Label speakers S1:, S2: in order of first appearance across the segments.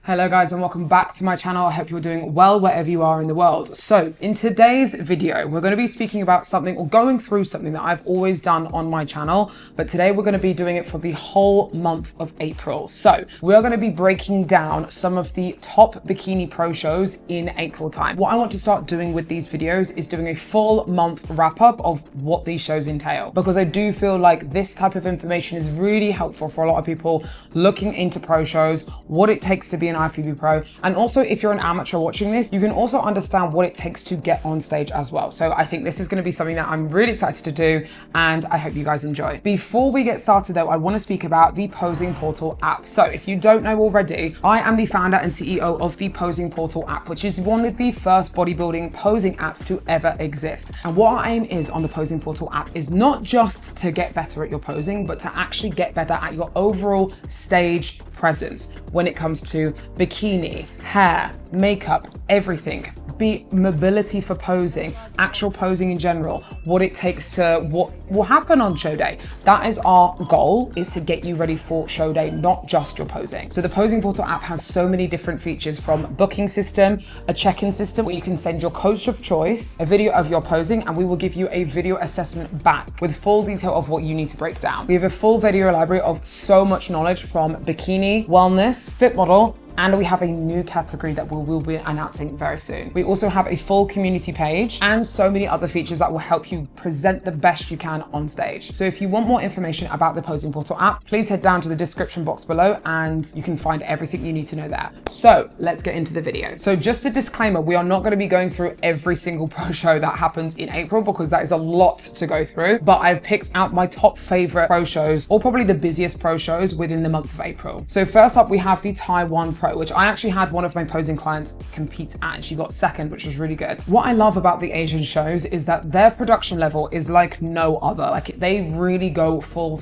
S1: Hello guys and welcome back to my channel. I hope you're doing well wherever you are in the world. So in today's video, we're going to be speaking about something or going through something that I've always done on my channel, but today we're going to be doing it for the whole month of April. So we're going to be breaking down some of the top Bikini Pro shows in April time. What I want to start doing with these videos is doing a full month wrap up of what these shows entail, because I do feel like this type of information is really helpful for a lot of people looking into pro shows, what it takes to be an Phoebe Pro, and also if you're an amateur watching this, you can also understand what it takes to get on stage as well. So I think this is going to be something that I'm really excited to do, and I hope you guys enjoy. Before we get started though, I want to speak about the Posing Portal app. So if you don't know already, I am the founder and CEO of the Posing Portal app, which is one of the first bodybuilding posing apps to ever exist. And what our aim is on the Posing Portal app is not just to get better at your posing, but to actually get better at your overall stage presence when it comes to bikini, hair, makeup, everything. Be mobility for posing, actual posing in general, what it takes to, what will happen on show day. That is our goal, is to get you ready for show day, not just your posing. So the Posing Portal app has so many different features, from booking system, a check-in system where you can send your coach of choice a video of your posing, and we will give you a video assessment back with full detail of what you need to break down. We have a full video library of so much knowledge from bikini, wellness, fit model, and we have a new category that we will be announcing very soon. We also have a full community page and so many other features that will help you present the best you can on stage. So if you want more information about the Posing Portal app, please head down to the description box below and you can find everything you need to know there. So let's get into the video. So just a disclaimer, we are not going to be going through every single pro show that happens in April, because that is a lot to go through, but I've picked out my top favorite pro shows, or probably the busiest pro shows within the month of April. So first up, we have the Taiwan Pro, which I actually had one of my posing clients compete at, and she got second, which was really good. What I love about the Asian shows is that their production level is like no other. Like, they really go full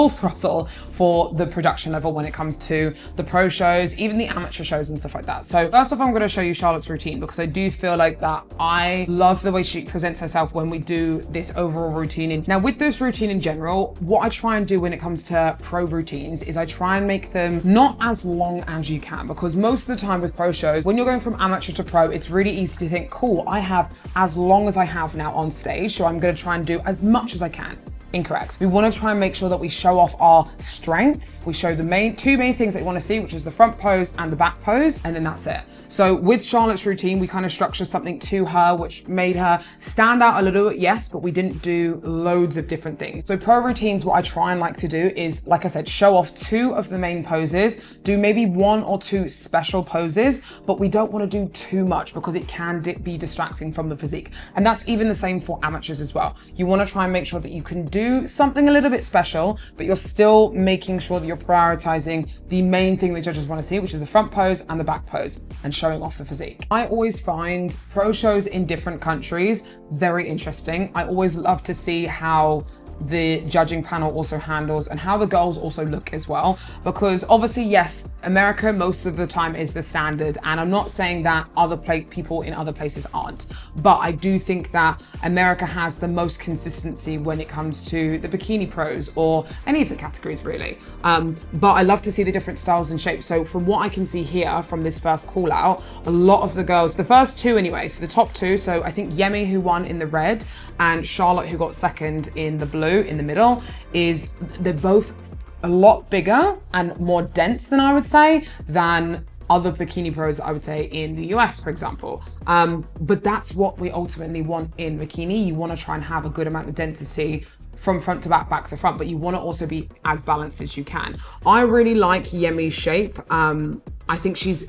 S1: throttle for the production level when it comes to the pro shows, even the amateur shows and stuff like that. So first off, I'm going to show you Charlotte's routine, because I do feel like that I love the way she presents herself when we do this overall routine. Now with this routine in general, what I try and do when it comes to pro routines is I try and make them not as long as you can, because most of the time with pro shows, when you're going from amateur to pro, it's really easy to think, cool, I have as long as I have now on stage, so I'm going to try and do as much as I can. Incorrect. We want to try and make sure that we show off our strengths. We show the two main things that you want to see, which is the front pose and the back pose, and then that's it. So with Charlotte's routine, we kind of structured something to her which made her stand out a little bit, yes, but we didn't do loads of different things. So pro routines, what I try and like to do is, like I said, show off two of the main poses, do maybe one or two special poses, but we don't want to do too much because it can be distracting from the physique. And that's even the same for amateurs as well. You want to try and make sure that you can do something a little bit special, but you're still making sure that you're prioritizing the main thing the judges want to see, which is the front pose and the back pose, and showing off the physique. I always find pro shows in different countries very interesting. I always love to see how the judging panel also handles and how the girls also look as well, because obviously, yes, America most of the time is the standard, and I'm not saying that other people in other places aren't, but I do think that America has the most consistency when it comes to the bikini pros or any of the categories really, but I love to see the different styles and shapes. So from what I can see here from this first call out, a lot of the girls, the first two anyway, so the top two, so I think Yemi, who won in the red, and Charlotte, who got second in the blue in the middle, they're both a lot bigger and more dense than I would say than other bikini pros, I would say, in the US, for example. But that's what we ultimately want in bikini. You want to try and have a good amount of density from front to back, back to front, but you want to also be as balanced as you can. I really like Yemi's shape. I think she's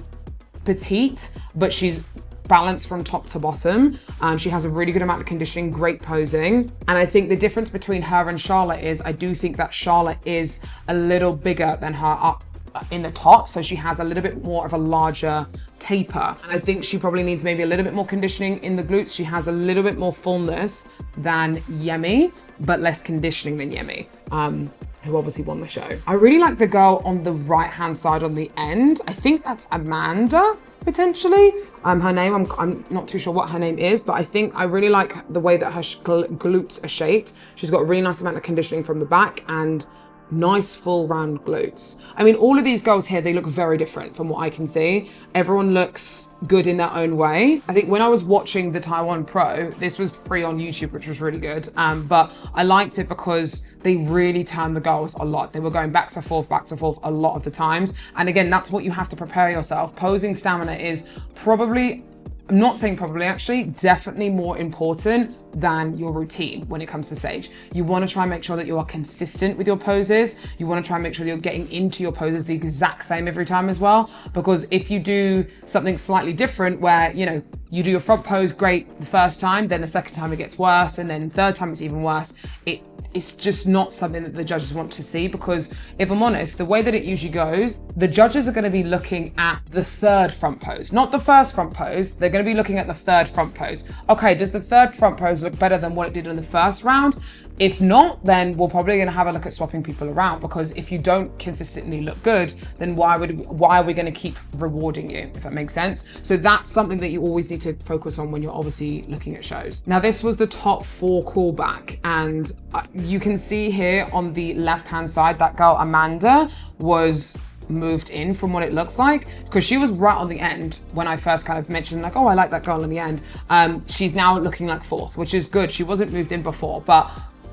S1: petite, but she's balanced from top to bottom. She has a really good amount of conditioning, great posing. And I think the difference between her and Charlotte is, I do think that Charlotte is a little bigger than her up in the top. So she has a little bit more of a larger taper. And I think she probably needs maybe a little bit more conditioning in the glutes. She has a little bit more fullness than Yemi, but less conditioning than Yemi, who obviously won the show. I really like the girl on the right-hand side on the end. I think that's Amanda, potentially. Her name, I'm not too sure what her name is, but I really like the way that her glutes are shaped. She's got a really nice amount of conditioning from the back, and nice full round glutes. I mean, all of these girls here, they look very different from what I can see. Everyone looks good in their own way. I think when I was watching the Taiwan Pro, this was free on YouTube, which was really good. But I liked it because they really turned the girls a lot. They were going back to forth a lot of the times. And again, that's what you have to prepare yourself. Posing stamina is probably, I'm not saying probably actually, definitely more important than your routine when it comes to stage. You want to try and make sure that you are consistent with your poses. You want to try and make sure that you're getting into your poses the exact same every time as well. Because if you do something slightly different where, you know, you do your front pose great the first time, then the second time it gets worse, and then third time it's even worse, it's just not something that the judges want to see. Because if I'm honest, the way that it usually goes, the judges are going to be looking at the third front pose, not the first front pose. They're going to be looking at the third front pose. Okay, does the third front pose look better than what it did in the first round? If not, then we're probably going to have a look at swapping people around, because if you don't consistently look good, then why are we going to keep rewarding you, if that makes sense? So that's something that you always need to focus on when you're obviously looking at shows. Now, this was the top 4 callback, and you can see here on the left-hand side, that girl Amanda was moved in from what it looks like, because she was right on the end when I first kind of mentioned like, oh, I like that girl in the end. She's now looking like 4th, which is good. She wasn't moved in before, but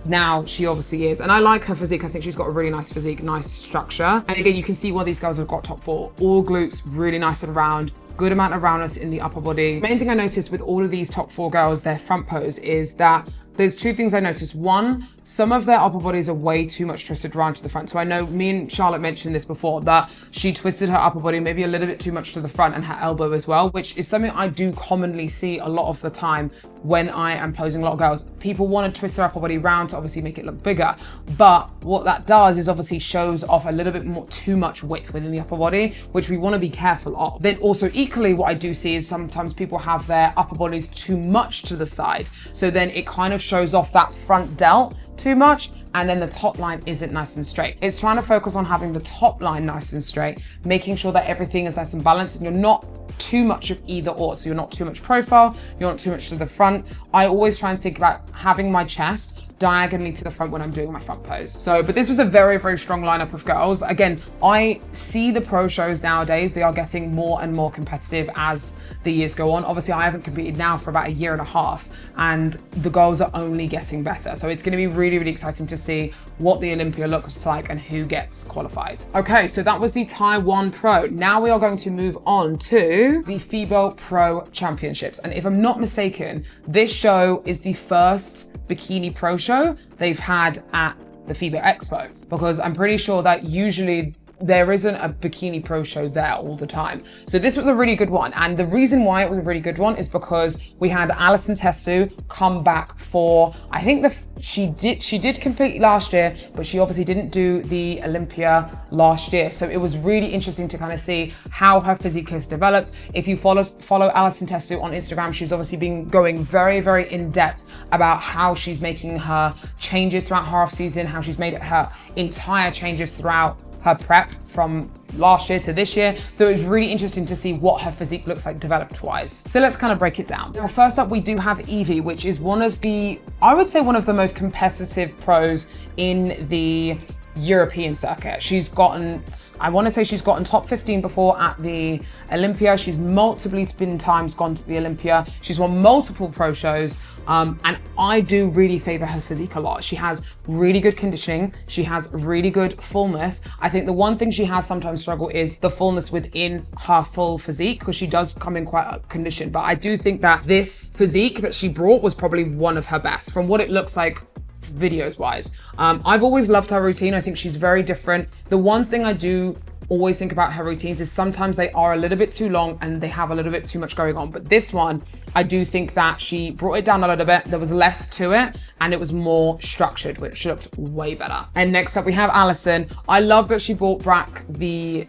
S1: now she obviously is. And I like her physique. I think she's got a really nice physique, nice structure. And again, you can see why these girls have got top 4. All glutes, really nice and round. Good amount of roundness in the upper body. Main thing I noticed with all of these top 4 girls, their front pose, is that there's 2 things I noticed. One, some of their upper bodies are way too much twisted around to the front. So I know me and Charlotte mentioned this before, that she twisted her upper body maybe a little bit too much to the front, and her elbow as well, which is something I do commonly see a lot of the time when I am posing a lot of girls. People want to twist their upper body round to obviously make it look bigger. But what that does is obviously shows off a little bit more, too much width within the upper body, which we want to be careful of. Then also equally, what I do see is sometimes people have their upper bodies too much to the side. So then it kind of shows off that front delt too much, and then the top line isn't nice and straight. It's trying to focus on having the top line nice and straight, making sure that everything is nice and balanced, and you're not too much of either or. So you're not too much profile, you're not too much to the front. I always try and think about having my chest diagonally to the front when I'm doing my front pose. So, but this was a very, very strong lineup of girls. Again, I see the pro shows nowadays, they are getting more and more competitive as the years go on. Obviously, I haven't competed now for about 1.5 years, and the girls are only getting better. So it's going to be really, really exciting to see what the Olympia looks like and who gets qualified. Okay, so that was the Taiwan Pro. Now we are going to move on to the Fibo Pro Championships. And if I'm not mistaken, this show is the first Bikini Pro show they've had at the Fibo Expo, because I'm pretty sure that usually there isn't a Bikini Pro show there all the time. So this was a really good one. And the reason why it was a really good one is because we had Alison Tessu come back for, I think she did compete last year, but she obviously didn't do the Olympia last year. So it was really interesting to kind of see how her physique has developed. If you follow Alison Tessu on Instagram, she's obviously been going very, very in depth about how she's making her changes throughout her off season, how she's made her entire changes throughout her prep from last year to this year. So it's really interesting to see what her physique looks like developed wise. So let's kind of break it down. Now, first up, we do have Evie, which is one of the, I would say one of the most competitive pros in the European circuit. She's gotten, I want to say she's gotten top 15 before at the Olympia. She's multiple times gone to the Olympia. She's won multiple pro shows. And I do really favor her physique a lot. She has really good conditioning. She has really good fullness. I think the one thing she has sometimes struggle is the fullness within her full physique, because she does come in quite conditioned. But I do think that this physique that she brought was probably one of her best from what it looks like videos wise. I've always loved her routine. I think she's very different. The one thing I do always think about her routines is sometimes they are a little bit too long and they have a little bit too much going on. But this one, I do think that she brought it down a little bit. There was less to it and it was more structured, which looked way better. And next up we have Alison. I love that she brought back the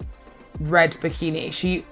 S1: red bikini. She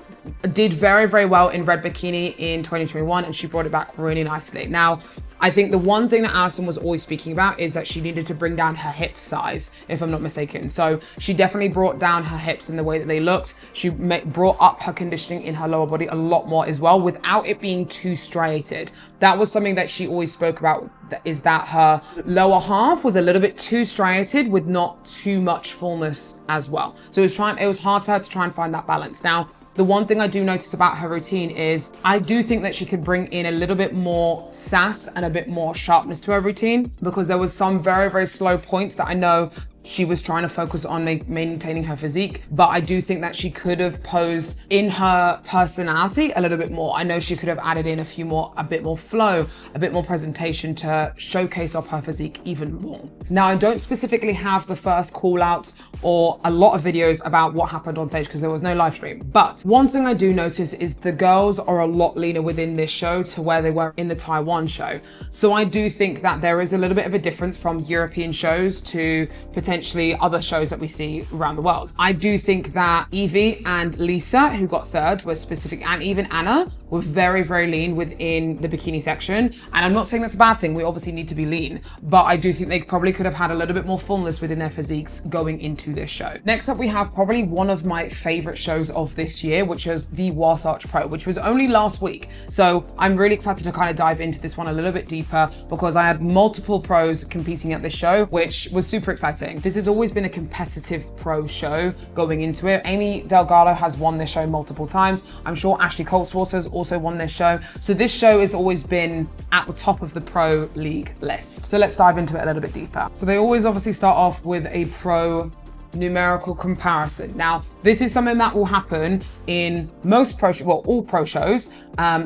S1: did very, very well in red bikini in 2021 and she brought it back really nicely. Now, I think the one thing that Alison was always speaking about is that she needed to bring down her hip size, if I'm not mistaken. So she definitely brought down her hips in the way that they looked. She brought up her conditioning in her lower body a lot more as well, without it being too striated. That was something that she always spoke about, is that her lower half was a little bit too striated with not too much fullness as well. So it was hard for her to try and find that balance. Now, the one thing I do notice about her routine is I do think that she could bring in a little bit more sass and a bit more sharpness to her routine, because there was some very, very slow points that I know she was trying to focus on maintaining her physique, but I do think that she could have posed in her personality a little bit more. I know she could have added in a bit more flow, a bit more presentation to showcase off her physique even more. Now, I don't specifically have the first call outs or a lot of videos about what happened on stage because there was no live stream. But one thing I do notice is the girls are a lot leaner within this show to where they were in the Taiwan show. So I do think that there is a little bit of a difference from European shows to potentially other shows that we see around the world. I do think that Evie and Lisa, who got third, were specific, and even Anna were very, very lean within the bikini section. And I'm not saying that's a bad thing. We obviously need to be lean, but I do think they probably could have had a little bit more fullness within their physiques going into this show. Next up, we have probably one of my favorite shows of this year, which is the Wasarch Pro, which was only last week. So I'm really excited to kind of dive into this one a little bit deeper, because I had multiple pros competing at this show, which was super exciting. This has always been a competitive pro show going into it. Amy Delgado has won this show multiple times. I'm sure Ashley Coltswater's also won this show. So this show has always been at the top of the pro league list. So let's dive into it a little bit deeper. So they always obviously start off with a pro numerical comparison. Now, this is something that will happen in most all pro shows,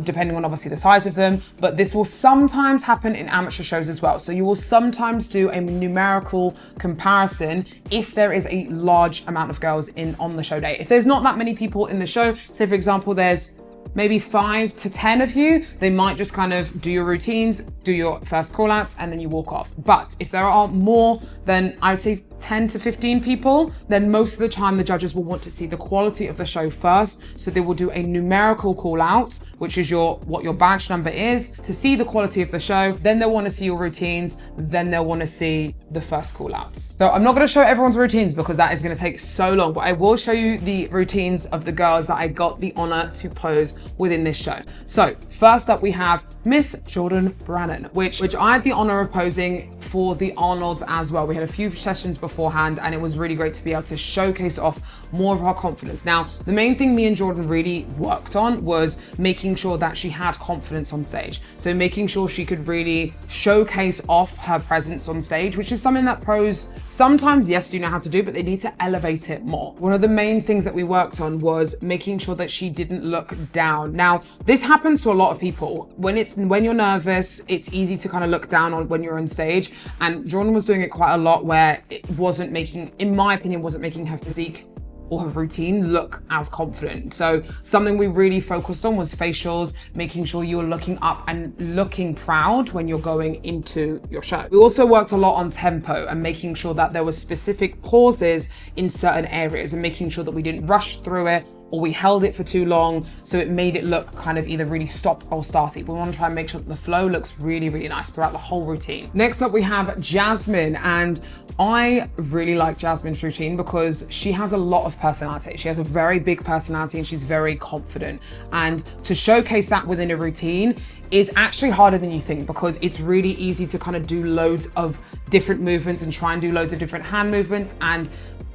S1: depending on obviously the size of them, but this will sometimes happen in amateur shows as well. So you will sometimes do a numerical comparison if there is a large amount of girls on the show day. If there's not that many people in the show, say for example, there's maybe 5 to 10 of you, they might just kind of do your routines, do your first call outs, and then you walk off. But if there are more than, I would say, 10 to 15 people, then most of the time the judges will want to see the quality of the show first. So they will do a numerical call out, which is what your badge number is, to see the quality of the show. Then they'll want to see your routines. Then they'll want to see the first call outs. So I'm not going to show everyone's routines because that is going to take so long, but I will show you the routines of the girls that I got the honor to pose within this show. So first up, we have Miss Jordan Brannan, which I had the honor of posing for the Arnolds as well. We had a few sessions beforehand, and it was really great to be able to showcase off more of her confidence. Now, the main thing me and Jordan really worked on was making sure that she had confidence on stage. So making sure she could really showcase off her presence on stage, which is something that pros sometimes, yes, do know how to do, but they need to elevate it more. One of the main things that we worked on was making sure that she didn't look down. Now, this happens to a lot of people. When you're nervous, it's easy to kind of look down on when you're on stage. And Jordan was doing it quite a lot where it wasn't making, in my opinion, wasn't making her physique or her routine look as confident. So something we really focused on was facials, making sure you're looking up and looking proud when you're going into your show. We also worked a lot on tempo and making sure that there were specific pauses in certain areas and making sure that we didn't rush through it or we held it for too long, so it made it look kind of either really stopped or starty. We want to try and make sure that the flow looks really, really nice throughout the whole routine. Next up, we have Jasmine, and I really like Jasmine's routine because she has a lot of personality. She has a very big personality and she's very confident. And to showcase that within a routine is actually harder than you think, because it's really easy to kind of do loads of different movements and try and do loads of different hand movements and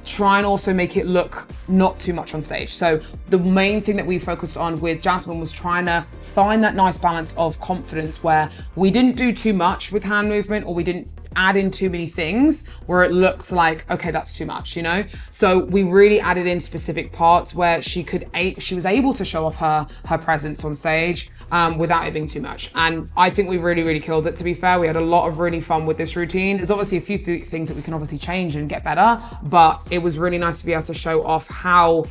S1: try and also make it look not too much on stage. So the main thing that we focused on with Jasmine was trying to find that nice balance of confidence where we didn't do too much with hand movement or we didn't add in too many things where it looked like, okay, that's too much, you know? So we really added in specific parts where she was able to show off her presence on stage without it being too much. And I think we really, really killed it, to be fair. We had a lot of really fun with this routine. There's obviously a few things that we can obviously change and get better, but it was really nice to be able to show off how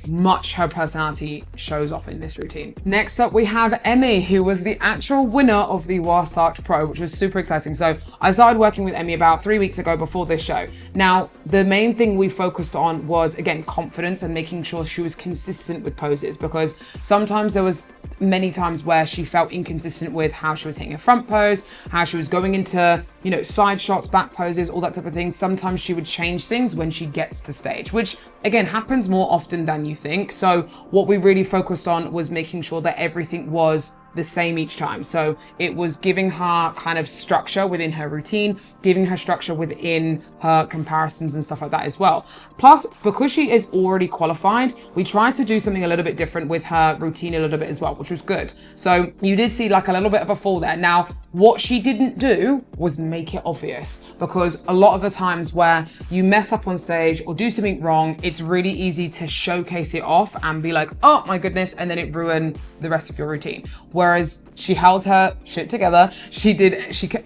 S1: much her personality shows off in this routine. Next up, we have Emmy, who was the actual winner of the Wasarch Pro, which was super exciting. So I started working with Emmy about 3 weeks ago before this show. Now, the main thing we focused on was, again, confidence and making sure she was consistent with poses, because sometimes there was many times where she felt inconsistent with how she was hitting her front pose, how she was going into, you know, side shots, back poses, all that type of thing. Sometimes she would change things when she gets to stage, which again happens more often than you think. So what we really focused on was making sure that everything was the same each time. So it was giving her kind of structure within her routine, giving her structure within her comparisons and stuff like that as well. Plus, because she is already qualified, we tried to do something a little bit different with her routine a little bit as well, which was good. So you did see like a little bit of a fall there. Now, what she didn't do was make it obvious, because a lot of the times where you mess up on stage or do something wrong, it's really easy to showcase it off and be like, oh my goodness, and then it ruined the rest of your routine. Whereas she held her shit together, she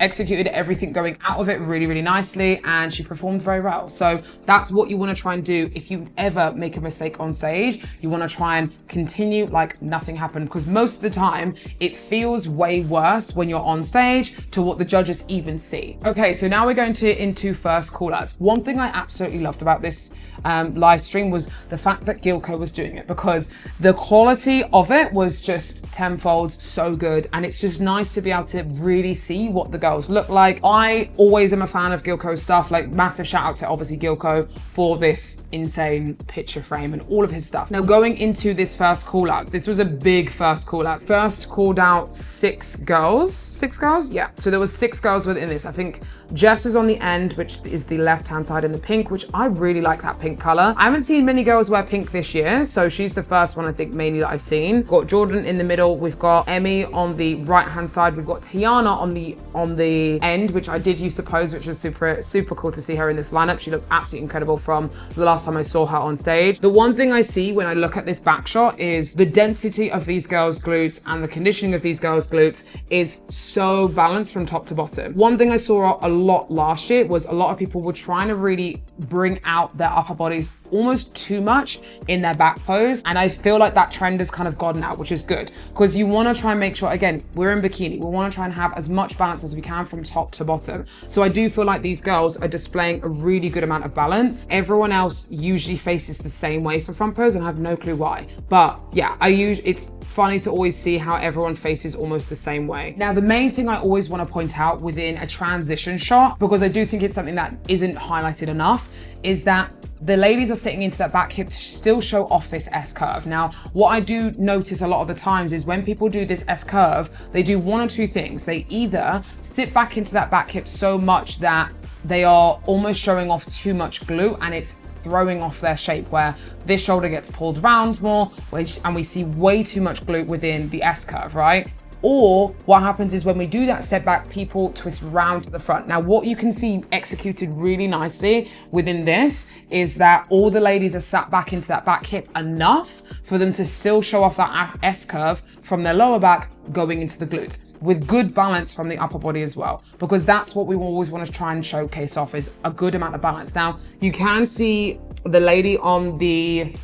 S1: executed everything going out of it really, really nicely, and she performed very well. So that's what you want to try and do. If you ever make a mistake on stage, you want to try and continue like nothing happened, because most of the time it feels way worse when you're on stage to what the judges even see. Okay, so now we're going into first call outs. One thing I absolutely loved about this live stream was the fact that Gilco was doing it, because the quality of it was just tenfold so good, and it's just nice to be able to really see what the girls look like. I always am a fan of Gilco's stuff, like massive shout out to obviously Gilco for this insane picture frame and all of his stuff. Now going into this first call out, this was a big first call out. First called out six girls, yeah. So there was 6 girls within this. I think Jess is on the end, which is the left-hand side in the pink, which I really like that pink color. I haven't seen many girls wear pink this year, so she's the first one I think mainly that I've seen. We've got Jordan in the middle, we've got Emmy on the right-hand side, we've got Tiana on the end, which I did used to pose, which was super cool to see her in this lineup. She looked absolutely incredible from the last time I saw her on stage. The one thing I see when I look at this back shot is the density of these girls' glutes and the conditioning of these girls' glutes is so balanced from top to bottom. One thing I saw a lot last year was a lot of people were trying to really bring out their upper bodies almost too much in their back pose, and I feel like that trend has kind of gone now, which is good, because you want to try and make sure, again, we're in bikini, we want to try and have as much balance as we can from top to bottom. So I do feel like these girls are displaying a really good amount of balance. Everyone else usually faces the same way for front pose, and I have no clue why, but yeah, it's funny to always see how everyone faces almost the same way. Now, the main thing I always want to point out within a transition shot, because I do think it's something that isn't highlighted enough, is that the ladies are sitting into that back hip to still show off this S curve. Now, what I do notice a lot of the times is when people do this S curve, they do one or two things. They either sit back into that back hip so much that they are almost showing off too much glute, and it's throwing off their shape, where this shoulder gets pulled round more, and we see way too much glute within the S curve, right? Or what happens is when we do that step back, people twist round to the front. Now, what you can see executed really nicely within this is that all the ladies are sat back into that back hip enough for them to still show off that S curve from their lower back going into the glutes, with good balance from the upper body as well, because that's what we always want to try and showcase off, is a good amount of balance. Now, you can see the lady on the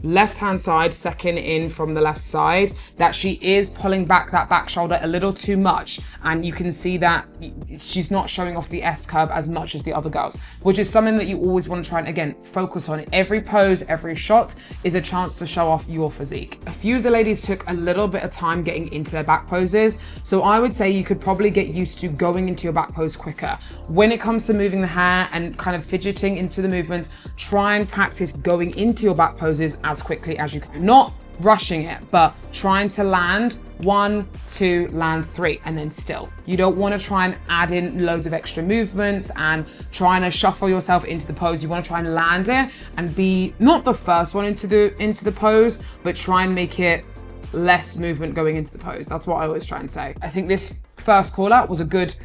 S1: left-hand side, second in from the left side, that she is pulling back that back shoulder a little too much, and you can see that she's not showing off the S curve as much as the other girls, which is something that you always want to try and, again, focus on. Every pose, every shot is a chance to show off your physique. A few of the ladies took a little bit of time getting into their back poses, so I would say you could probably get used to going into your back pose quicker. When it comes to moving the hair and kind of fidgeting into the movements, try and practice going into your back poses as quickly as you can. Not rushing it, but trying to land 1, 2, land 3, and then still. You don't want to try and add in loads of extra movements and trying to shuffle yourself into the pose. You want to try and land it and be not the first one into the pose, but try and make it less movement going into the pose. That's what I always try and say. I think this first call out was a good,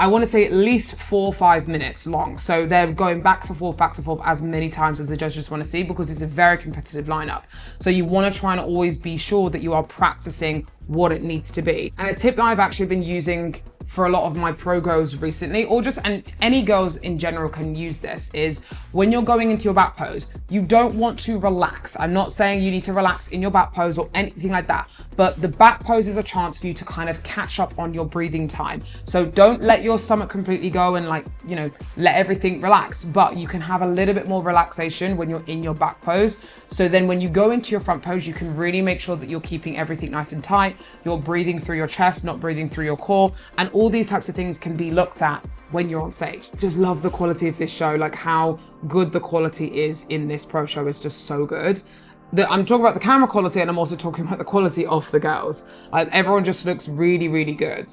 S1: I want to say at least 4 or 5 minutes long. So they're going back to forth as many times as the judges want to see, because it's a very competitive lineup. So you want to try and always be sure that you are practicing what it needs to be. And a tip that I've actually been using for a lot of my pro girls recently, or just and any girls in general can use this, is when you're going into your back pose, you don't want to relax. I'm not saying you need to relax in your back pose or anything like that, but the back pose is a chance for you to kind of catch up on your breathing time. So don't let your stomach completely go and like, you know, let everything relax, but you can have a little bit more relaxation when you're in your back pose. So then when you go into your front pose, you can really make sure that you're keeping everything nice and tight. You're breathing through your chest, not breathing through your core. And all these types of things can be looked at when you're on stage. Just love the quality of this show, like how good the quality is in this pro show is just so good. I'm talking about the camera quality, and I'm also talking about the quality of the girls. Everyone just looks really, really good.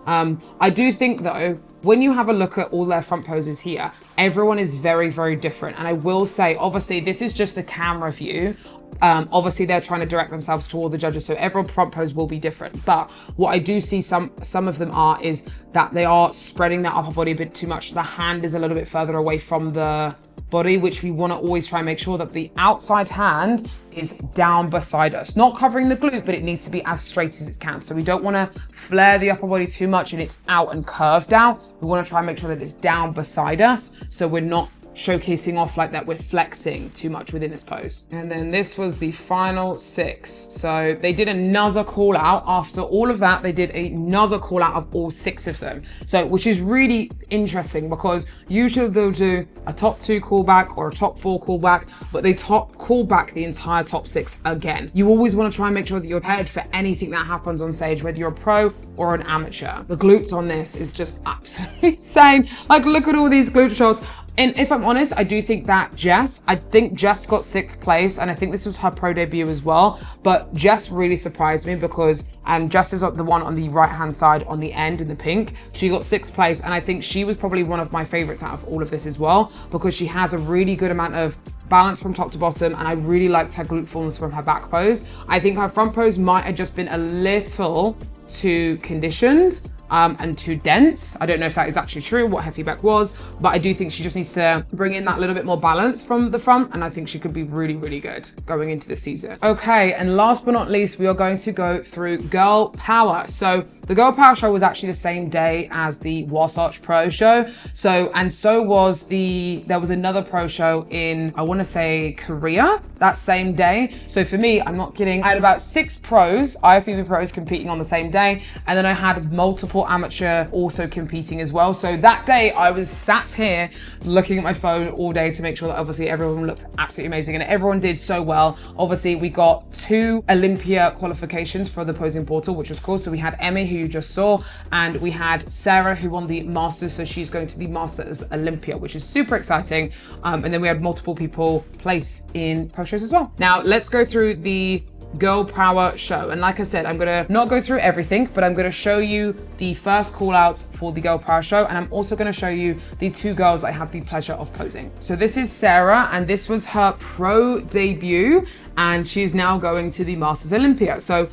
S1: I do think though, when you have a look at all their front poses here, everyone is very, very different. And I will say, obviously, this is just a camera view. Obviously, they're trying to direct themselves to all the judges, so every front pose will be different. But what I do see some of them is that they are spreading their upper body a bit too much. The hand is a little bit further away from the body, which we want to always try and make sure that the outside hand is down beside us, not covering the glute, but it needs to be as straight as it can. So we don't want to flare the upper body too much and it's out and curved out. We want to try and make sure that it's down beside us, so we're not showcasing off like that, we're flexing too much within this pose. And then this was the final 6. So they did another call out. After all of that, they did another call out of all 6 of them. So, which is really interesting because usually they'll do a top 2 callback or a top 4 callback, but they call back the entire top 6 again. You always want to try and make sure that you're prepared for anything that happens on stage, whether you're a pro or an amateur. The glutes on this is just absolutely insane. Like, look at all these glute shots. And if I'm honest, I do think that Jess got 6th place, and I think this was her pro debut as well. But Jess really surprised me because, and Jess is the one on the right-hand side on the end in the pink. She got 6th place, and I think she was probably one of my favorites out of all of this as well, because she has a really good amount of balance from top to bottom, and I really liked her glute fullness from her back pose. I think her front pose might have just been a little too conditioned and too dense. I don't know if that is actually true, what her feedback was, but I do think she just needs to bring in that little bit more balance from the front, and I think she could be really, really good going into this season. Okay, and last but not least, we are going to go through Girl Power. So the Girl Power show was actually the same day as the Wasarch Pro show. So was there was another pro show in, I want to say Korea, that same day. So for me, I'm not kidding, I had about 6 pros, Phoebe pros competing on the same day. And then I had multiple amateur also competing as well. So that day I was sat here looking at my phone all day to make sure that obviously everyone looked absolutely amazing, and everyone did so well. Obviously we got 2 Olympia qualifications for the posing portal, which was cool. So we had Emmy, who you just saw, and we had Sarah, who won the Masters. So she's going to the Masters Olympia, which is super exciting. And then we had multiple people place in pro shows as well. Now let's go through the Girl Power show. And like I said, I'm gonna not go through everything, but I'm gonna show you the first call outs for the Girl Power show, and I'm also gonna show you the 2 girls that I had the pleasure of posing. So this is Sarah, and this was her pro debut, and she's now going to the Masters Olympia. So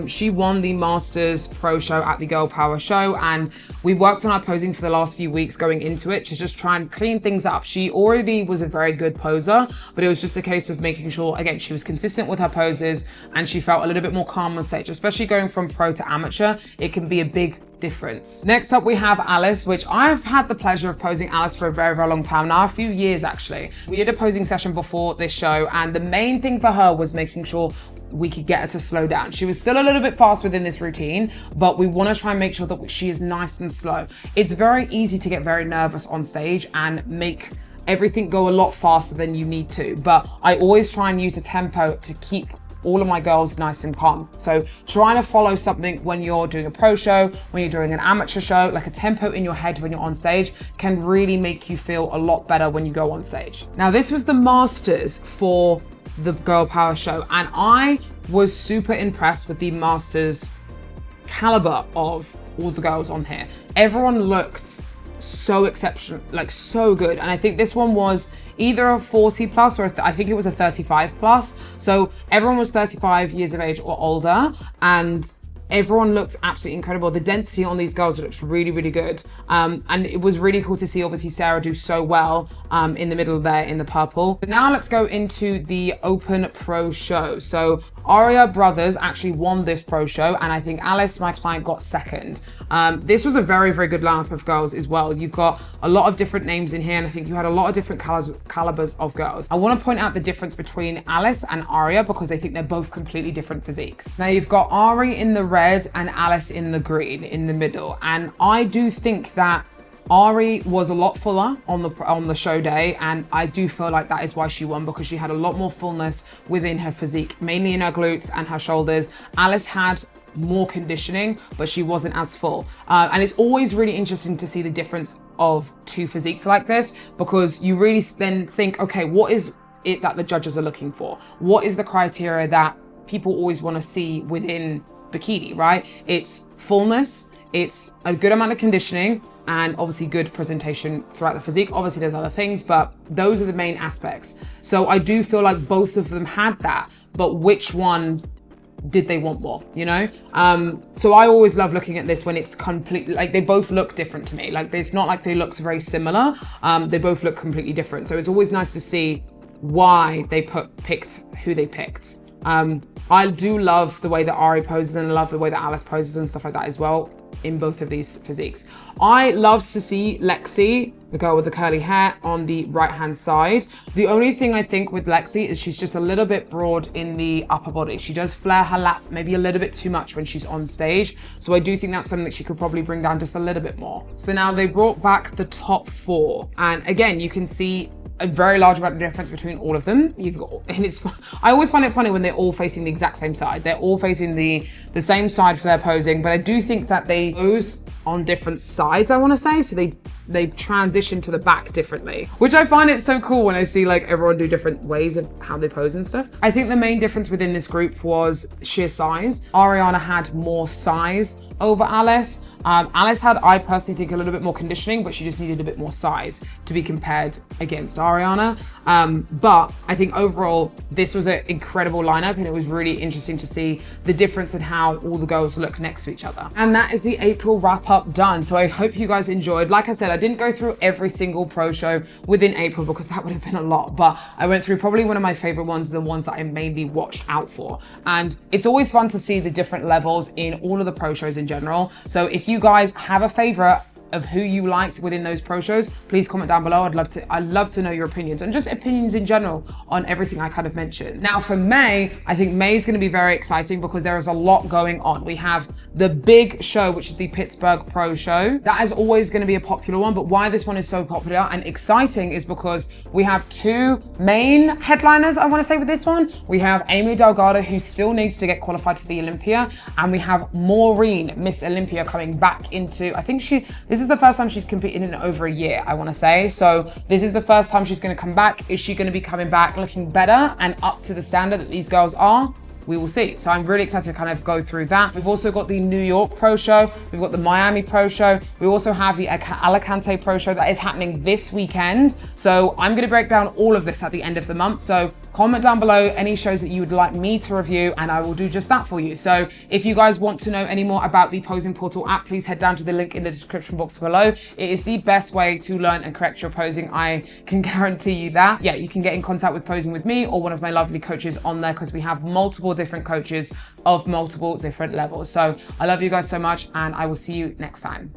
S1: she won the Masters Pro show at the Girl Power show, and we worked on our posing for the last few weeks going into it to just try and clean things up. She already was a very good poser, but it was just a case of making sure, again, she was consistent with her poses and she felt a little bit more calm on stage. Especially going from pro to amateur, it can be a big difference. Next up, we have Alice, which I've had the pleasure of posing Alice for a very, very long time now, a few years actually. We did a posing session before this show, and the main thing for her was making sure we could get her to slow down. She was still a little bit fast within this routine, but we want to try and make sure that she is nice and slow. It's very easy to get very nervous on stage and make everything go a lot faster than you need to, but I always try and use a tempo to keep all of my girls nice and calm. So trying to follow something when you're doing a pro show, when you're doing an amateur show, like a tempo in your head when you're on stage, can really make you feel a lot better when you go on stage. Now this was the Masters for the Girl Power show, and I was super impressed with the Masters caliber of all the girls on here. Everyone looks so exceptional, like so good. And I think this one was either a 40 plus or I think it was a 35 plus. So everyone was 35 years of age or older, and everyone looked absolutely incredible. The density on these girls looks really, really good. And it was really cool to see, obviously, Sarah do so well in the middle there in the purple. But now let's go into the Open Pro show. So Aria brothers actually won this pro show, and I think Alice, my client, got second. This was a very, very good lineup of girls as well. You've got a lot of different names in here, and I think you had a lot of different calibers of girls. I want to point out the difference between Alice and Aria because I think they're both completely different physiques. Now you've got Ari in the red and Alice in the green in the middle, and I do think that Ari was a lot fuller on the show day, and I do feel like that is why she won, because she had a lot more fullness within her physique, mainly in her glutes and her shoulders. Alice had more conditioning, but she wasn't as full. And it's always really interesting to see the difference of two physiques like this, because you really then think, okay, what is it that the judges are looking for? What is the criteria that people always want to see within bikini, right? It's fullness, it's a good amount of conditioning, and obviously good presentation throughout the physique. Obviously there's other things, but those are the main aspects. So I do feel like both of them had that, but which one did they want more, you know? So I always love looking at this when it's completely, like, they both look different to me. Like, it's not like they looked very similar. They both look completely different. So it's always nice to see why they picked who they picked. I do love the way that Ari poses, and I love the way that Alice poses and stuff like that as well in both of these physiques. I loved to see Lexi, the girl with the curly hair, on the right-hand side. The only thing I think with Lexi is she's just a little bit broad in the upper body. She does flare her lats maybe a little bit too much when she's on stage. So I do think that's something that she could probably bring down just a little bit more. So now they brought back the top four. And again, you can see a very large amount of difference between all of them. You've got, and it's, I always find it funny when they're all facing the exact same side. They're all facing the same side for their posing, but I do think that they pose on different sides, I want to say. So they transition to the back differently, which I find it so cool when I see like everyone do different ways of how they pose and stuff. I think the main difference within this group was sheer size. Ariana had more size over Alice. Alice had, I personally think, a little bit more conditioning, but she just needed a bit more size to be compared against Ariana. But I think overall, this was an incredible lineup, and it was really interesting to see the difference in how all the girls look next to each other. And that is the April wrap up done. So I hope you guys enjoyed. Like I said, I didn't go through every single pro show within April because that would have been a lot, but I went through probably one of my favorite ones, the ones that I mainly watched out for. And it's always fun to see the different levels in all of the pro shows in general. So if you guys have a favorite of who you liked within those pro shows, please comment down below. I'd love to know your opinions, and just opinions in general on everything I kind of mentioned. Now for May, I think May is going to be very exciting because there is a lot going on. We have the big show, which is the Pittsburgh Pro Show. That is always going to be a popular one, but why this one is so popular and exciting is because we have two main headliners, I want to say, with this one. We have Amy Delgado, who still needs to get qualified for the Olympia, and we have Maureen, Miss Olympia, coming back into, I think this is the first time she's competed in over a year, I want to say. So this is the first time she's going to come back. Is she going to be coming back looking better and up to the standard that these girls are? We will see. So I'm really excited to kind of go through that. We've also got the New York Pro Show. We've got the Miami Pro Show. We also have the Alicante Pro Show that is happening this weekend. So I'm going to break down all of this at the end of the month. So comment down below any shows that you would like me to review, and I will do just that for you. So if you guys want to know any more about the Posing Portal app, please head down to the link in the description box below. It is the best way to learn and correct your posing. I can guarantee you that. Yeah, you can get in contact with Posing with me or one of my lovely coaches on there, because we have multiple different coaches of multiple different levels. So I love you guys so much, and I will see you next time.